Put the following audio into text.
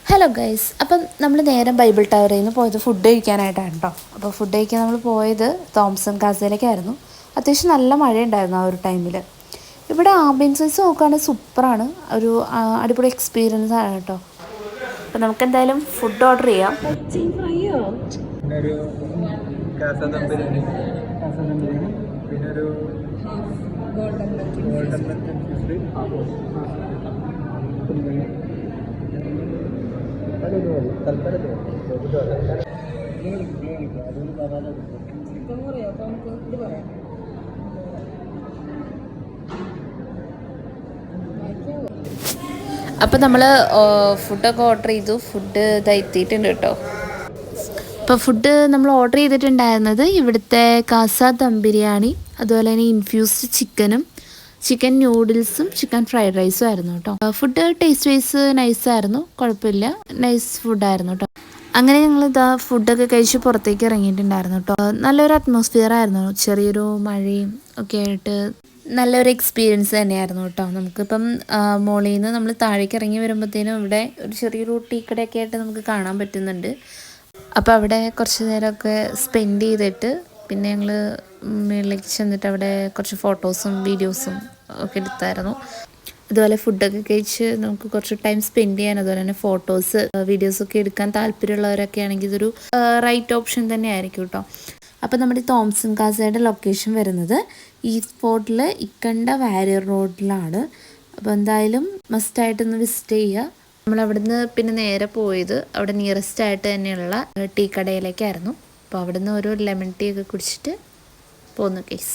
Hello guys, അപ്പം നമ്മൾ നേരെ ബൈബിൾ ടവറിൽ നിന്ന് പോയത് ഫുഡ് കഴിക്കാനായിട്ടാണ് കേട്ടോ. അപ്പോൾ ഫുഡ് കഴിക്കാൻ നമ്മൾ പോയത് തോംസൺ കാസയിലേക്കായിരുന്നു. അത്യാവശ്യം നല്ല മഴയുണ്ടായിരുന്നു ആ ഒരു ടൈമിൽ. ഇവിടെ ആംബിയൻസ് വൈസ് നോക്കുകയാണെങ്കിൽ സൂപ്പറാണ്, ഒരു അടിപൊളി എക്സ്പീരിയൻസ് ആണ് കേട്ടോ. അപ്പം നമുക്ക് എന്തായാലും ഫുഡ് ഓർഡർ ചെയ്യാം. അപ്പോൾ നമ്മൾ ഫുഡൊക്കെ ഓർഡർ ചെയ്തു. ഫുഡ് എത്തിയിട്ടുണ്ട് കേട്ടോ. അപ്പോൾ ഫുഡ് നമ്മൾ ഓർഡർ ചെയ്തിട്ടുണ്ടായിരുന്നത് ഇവിടുത്തെ കാസ ദം ബിരിയാണി, അതുപോലെ തന്നെ ഇൻഫ്യൂസ്ഡ് ചിക്കൻ ന്യൂഡിൽസും ചിക്കൻ ഫ്രൈഡ് റൈസും ആയിരുന്നു കേട്ടോ. ഫുഡ് ടേസ്റ്റ് വൈസ് നൈസായിരുന്നു, കുഴപ്പമില്ല, നൈസ് ഫുഡായിരുന്നു കേട്ടോ. അങ്ങനെ ഞങ്ങൾ ഫുഡൊക്കെ കഴിച്ച് പുറത്തേക്ക് ഇറങ്ങിയിട്ടുണ്ടായിരുന്നു കേട്ടോ. നല്ലൊരു അറ്റ്മോസ്ഫിയർ ആയിരുന്നു, ചെറിയൊരു മഴയും ഒക്കെ ആയിട്ട് നല്ലൊരു എക്സ്പീരിയൻസ് തന്നെയായിരുന്നു കേട്ടോ. നമുക്കിപ്പം മോളിൽ നിന്ന് നമ്മൾ താഴേക്ക് ഇറങ്ങി വരുമ്പോഴത്തേനും ഇവിടെ ഒരു ചെറിയൊരു ടീ കടയൊക്കെ ആയിട്ട് നമുക്ക് കാണാൻ പറ്റുന്നുണ്ട്. അപ്പോൾ അവിടെ കുറച്ച് നേരമൊക്കെ സ്പെൻഡ് ചെയ്തിട്ട് പിന്നെ ഞങ്ങൾ മുകളിലേക്ക് ചെന്നിട്ട് അവിടെ കുറച്ച് ഫോട്ടോസും വീഡിയോസും ഒക്കെ എടുത്തായിരുന്നു. അതുപോലെ ഫുഡൊക്കെ കഴിച്ച് നമുക്ക് കുറച്ച് ടൈം സ്പെൻഡ് ചെയ്യാൻ, അതുപോലെ തന്നെ ഫോട്ടോസ് വീഡിയോസൊക്കെ എടുക്കാൻ താല്പര്യമുള്ളവരൊക്കെ ആണെങ്കിൽ ഇതൊരു റൈറ്റ് ഓപ്ഷൻ തന്നെ ആയിരിക്കും കേട്ടോ. അപ്പോൾ നമ്മുടെ തോംസൺ കാസയുടെ ലൊക്കേഷൻ വരുന്നത് ഈ സ്പോട്ടിൽ ഇക്കണ്ട വാരിയർ റോഡിലാണ്. അപ്പോൾ എന്തായാലും മസ്റ്റായിട്ടൊന്ന് വിസിറ്റ് ചെയ്യുക. നമ്മളവിടുന്ന് പിന്നെ നേരെ പോയത് അവിടെ നിയറസ്റ്റ് ആയിട്ട് തന്നെയുള്ള ടീ കടയിലേക്കായിരുന്നു. അപ്പോൾ അവിടുന്ന് ഒരു ലെമൺ ടീ ഒക്കെ കുടിച്ചിട്ട് പോന്നു കേസ്.